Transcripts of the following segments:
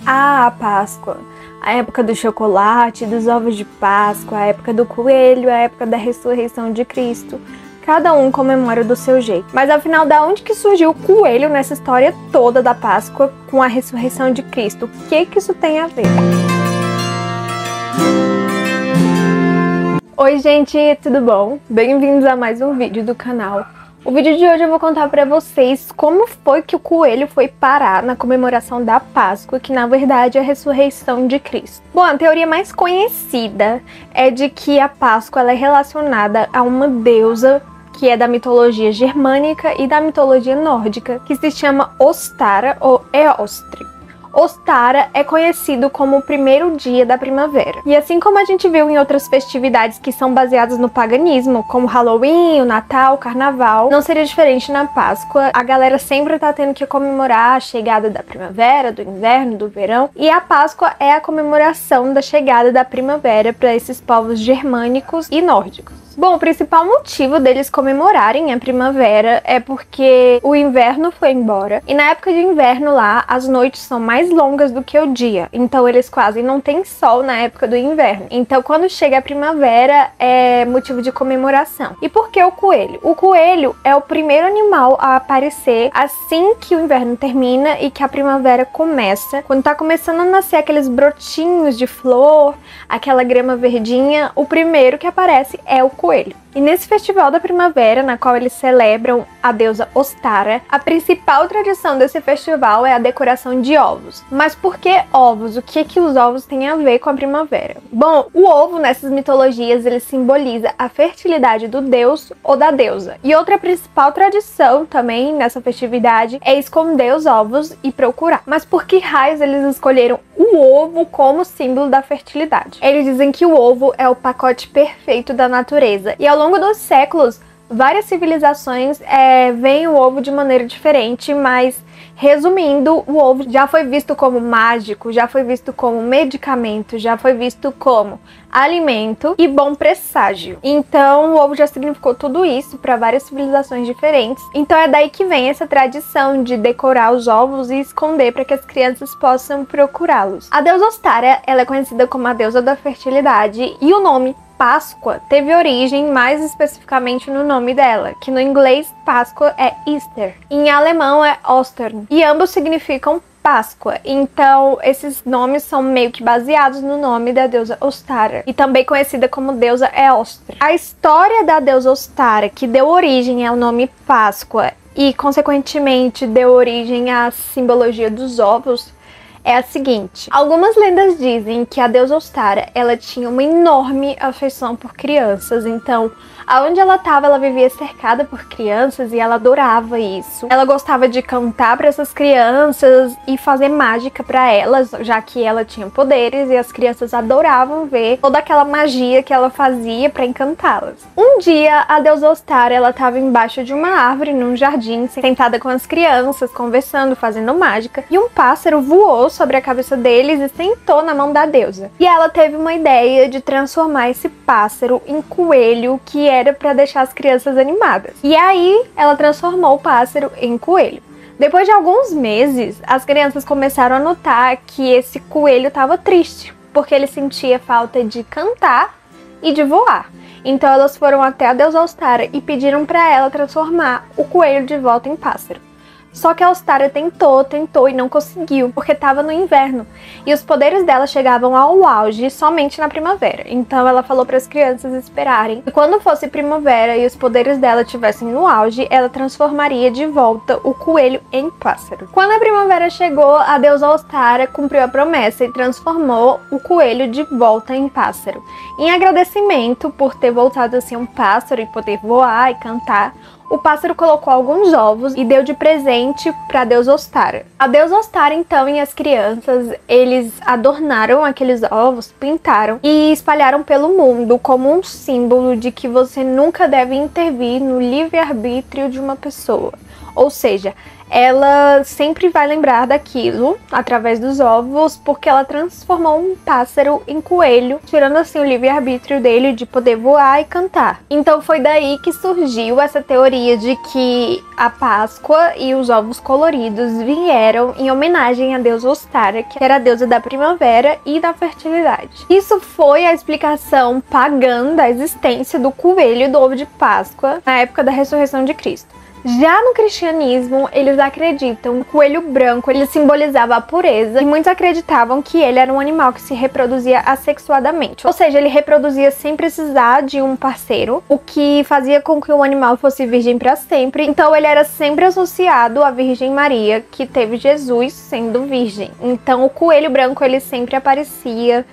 a Páscoa, a época do chocolate, dos ovos de Páscoa, a época do coelho, a época da ressurreição de Cristo. Cada um comemora do seu jeito. Mas afinal, da onde que surgiu o coelho nessa história toda da Páscoa com a ressurreição de Cristo? O que isso tem a ver? Oi gente, tudo bom? Bem-vindos a mais um vídeo do canal. O vídeo de hoje eu vou contar pra vocês como foi que o coelho foi parar na comemoração da Páscoa, que na verdade é a ressurreição de Cristo. Bom, a teoria mais conhecida é de que a Páscoa ela é relacionada a uma deusa que é da mitologia germânica e da mitologia nórdica, que se chama Ostara ou Eostri. Ostara é conhecido como o primeiro dia da primavera. E assim como a gente viu em outras festividades que são baseadas no paganismo, como Halloween, o Natal, o Carnaval, não seria diferente na Páscoa. A galera sempre tá tendo que comemorar a chegada da primavera, do inverno, do verão. E a Páscoa é a comemoração da chegada da primavera para esses povos germânicos e nórdicos. Bom, o principal motivo deles comemorarem a primavera é porque o inverno foi embora. E na época de inverno lá, as noites são mais longas do que o dia. Então eles quase não têm sol na época do inverno. Então quando chega a primavera é motivo de comemoração. E por que o coelho? O coelho é o primeiro animal a aparecer assim que o inverno termina e que a primavera começa. Quando tá começando a nascer aqueles brotinhos de flor, aquela grama verdinha, o primeiro que aparece é o coelho. E nesse festival da primavera, na qual eles celebram a deusa Ostara, a principal tradição desse festival é a decoração de ovos. Mas por que ovos? O que os ovos têm a ver com a primavera? Bom, o ovo nessas mitologias ele simboliza a fertilidade do deus ou da deusa. E outra principal tradição também nessa festividade é esconder os ovos e procurar. Mas por que raios eles escolheram o ovo como símbolo da fertilidade? Eles dizem que o ovo é o pacote perfeito da natureza. E ao longo dos séculos, várias civilizações veem o ovo de maneira diferente, mas resumindo, o ovo já foi visto como mágico, já foi visto como medicamento, já foi visto como alimento e bom presságio. Então o ovo já significou tudo isso para várias civilizações diferentes. Então é daí que vem essa tradição de decorar os ovos e esconder para que as crianças possam procurá-los. A deusa Ostara, ela é conhecida como a deusa da fertilidade e o nome Páscoa teve origem mais especificamente no nome dela, que no inglês Páscoa é Easter, em alemão é Ostern, e ambos significam Páscoa. Então esses nomes são meio que baseados no nome da deusa Ostara, e também conhecida como deusa Eostri. A história da deusa Ostara, que deu origem ao nome Páscoa e consequentemente deu origem à simbologia dos ovos, é a seguinte. Algumas lendas dizem que a deusa Ostara, ela tinha uma enorme afeição por crianças, então aonde ela estava, ela vivia cercada por crianças e ela adorava isso. Ela gostava de cantar para essas crianças e fazer mágica para elas, já que ela tinha poderes e as crianças adoravam ver toda aquela magia que ela fazia para encantá-las. Um dia, a deusa Ostara, ela estava embaixo de uma árvore num jardim, sentada com as crianças, conversando, fazendo mágica, e um pássaro voou sobre a cabeça deles e sentou na mão da deusa. E ela teve uma ideia de transformar esse pássaro em coelho, que era para deixar as crianças animadas. E aí ela transformou o pássaro em coelho. Depois de alguns meses, as crianças começaram a notar que esse coelho estava triste, porque ele sentia falta de cantar e de voar. Então elas foram até a deusa Ostara e pediram para ela transformar o coelho de volta em pássaro. Só que a Ostara tentou e não conseguiu, porque estava no inverno. E os poderes dela chegavam ao auge somente na primavera. Então ela falou para as crianças esperarem. E quando fosse primavera e os poderes dela estivessem no auge, ela transformaria de volta o coelho em pássaro. Quando a primavera chegou, a deusa Ostara cumpriu a promessa e transformou o coelho de volta em pássaro. Em agradecimento por ter voltado a ser um pássaro e poder voar e cantar, o pássaro colocou alguns ovos e deu de presente para a deusa Ostara. A deusa Ostara, então, e as crianças, eles adornaram aqueles ovos, pintaram e espalharam pelo mundo como um símbolo de que você nunca deve intervir no livre-arbítrio de uma pessoa. Ou seja, ela sempre vai lembrar daquilo através dos ovos, porque ela transformou um pássaro em coelho, tirando assim o livre-arbítrio dele de poder voar e cantar. Então foi daí que surgiu essa teoria de que a Páscoa e os ovos coloridos vieram em homenagem à deusa Ostara, que era a deusa da primavera e da fertilidade. Isso foi a explicação pagã da existência do coelho e do ovo de Páscoa na época da ressurreição de Cristo. Já no cristianismo, eles acreditam que o coelho branco ele simbolizava a pureza e muitos acreditavam que ele era um animal que se reproduzia assexuadamente, ou seja, ele reproduzia sem precisar de um parceiro, o que fazia com que o animal fosse virgem para sempre. Então ele era sempre associado à Virgem Maria, que teve Jesus sendo virgem. Então o coelho branco ele sempre aparecia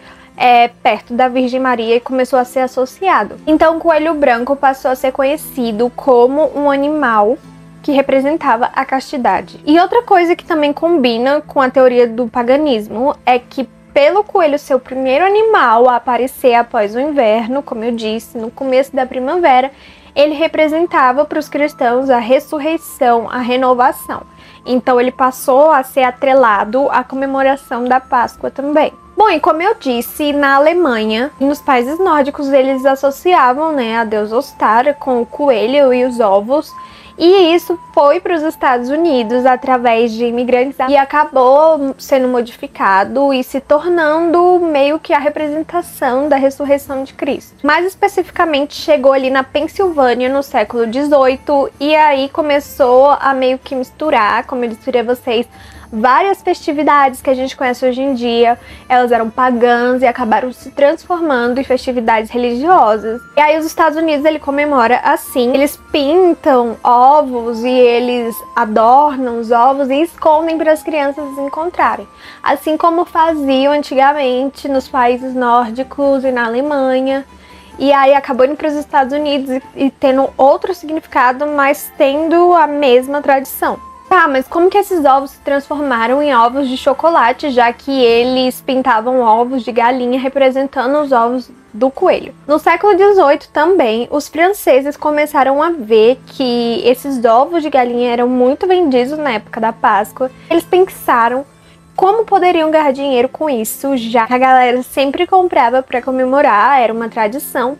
perto da Virgem Maria e começou a ser associado. Então o coelho branco passou a ser conhecido como um animal que representava a castidade. E outra coisa que também combina com a teoria do paganismo é que pelo coelho ser o primeiro animal a aparecer após o inverno, como eu disse, no começo da primavera, ele representava para os cristãos a ressurreição, a renovação. Então ele passou a ser atrelado à comemoração da Páscoa também. Bom, e como eu disse, na Alemanha, nos países nórdicos, eles associavam, a deusa Ostara com o coelho e os ovos. E isso foi para os Estados Unidos através de imigrantes e acabou sendo modificado e se tornando meio que a representação da ressurreição de Cristo. Mais especificamente, chegou ali na Pensilvânia no século XVIII e aí começou a meio que misturar, como eu disse para vocês, várias festividades que a gente conhece hoje em dia. Elas eram pagãs e acabaram se transformando em festividades religiosas. E aí os Estados Unidos ele comemora assim, eles pintam ovos e eles adornam os ovos e escondem para as crianças encontrarem. Assim como faziam antigamente nos países nórdicos e na Alemanha. E aí acabou indo para os Estados Unidos e tendo outro significado, mas tendo a mesma tradição. Tá, mas como que esses ovos se transformaram em ovos de chocolate, já que eles pintavam ovos de galinha representando os ovos do coelho? No século XVIII também, os franceses começaram a ver que esses ovos de galinha eram muito vendidos na época da Páscoa. Eles pensaram como poderiam ganhar dinheiro com isso, já que a galera sempre comprava para comemorar, era uma tradição.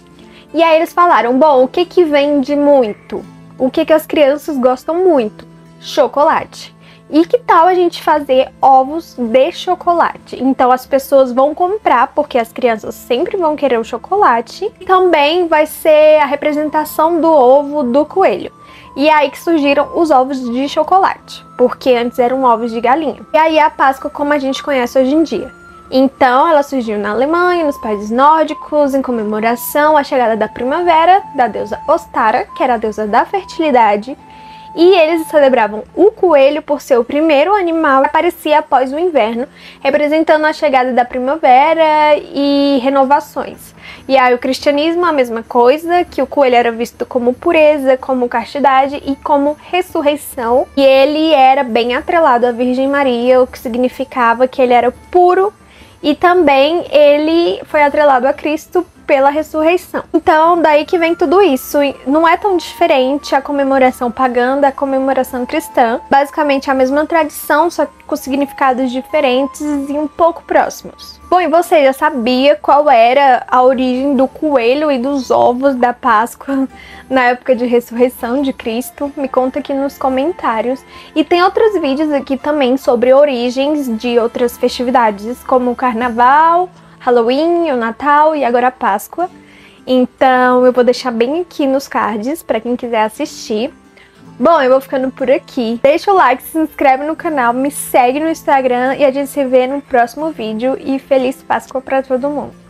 E aí eles falaram, bom, o que que vende muito? O que que as crianças gostam muito? Chocolate. E que tal a gente fazer ovos de chocolate? Então as pessoas vão comprar, porque as crianças sempre vão querer o chocolate. E também vai ser a representação do ovo do coelho. E é aí que surgiram os ovos de chocolate, porque antes eram ovos de galinha. E aí a Páscoa como a gente conhece hoje em dia. Então ela surgiu na Alemanha, nos países nórdicos, em comemoração à chegada da primavera, da deusa Ostara, que era a deusa da fertilidade. E eles celebravam o coelho por ser o primeiro animal que aparecia após o inverno, representando a chegada da primavera e renovações. E aí o cristianismo, a mesma coisa, que o coelho era visto como pureza, como castidade e como ressurreição. E ele era bem atrelado à Virgem Maria, o que significava que ele era puro. E também ele foi atrelado a Cristo pela ressurreição. Então, daí que vem tudo isso. Não é tão diferente a comemoração pagã da comemoração cristã. Basicamente a mesma tradição, só com significados diferentes e um pouco próximos. Bom, e você já sabia qual era a origem do coelho e dos ovos da Páscoa na época de ressurreição de Cristo? Me conta aqui nos comentários. E tem outros vídeos aqui também sobre origens de outras festividades, como o Carnaval, Halloween, o Natal e agora a Páscoa. Então eu vou deixar bem aqui nos cards para quem quiser assistir. Bom, eu vou ficando por aqui. Deixa o like, se inscreve no canal, me segue no Instagram e a gente se vê no próximo vídeo. E feliz Páscoa para todo mundo!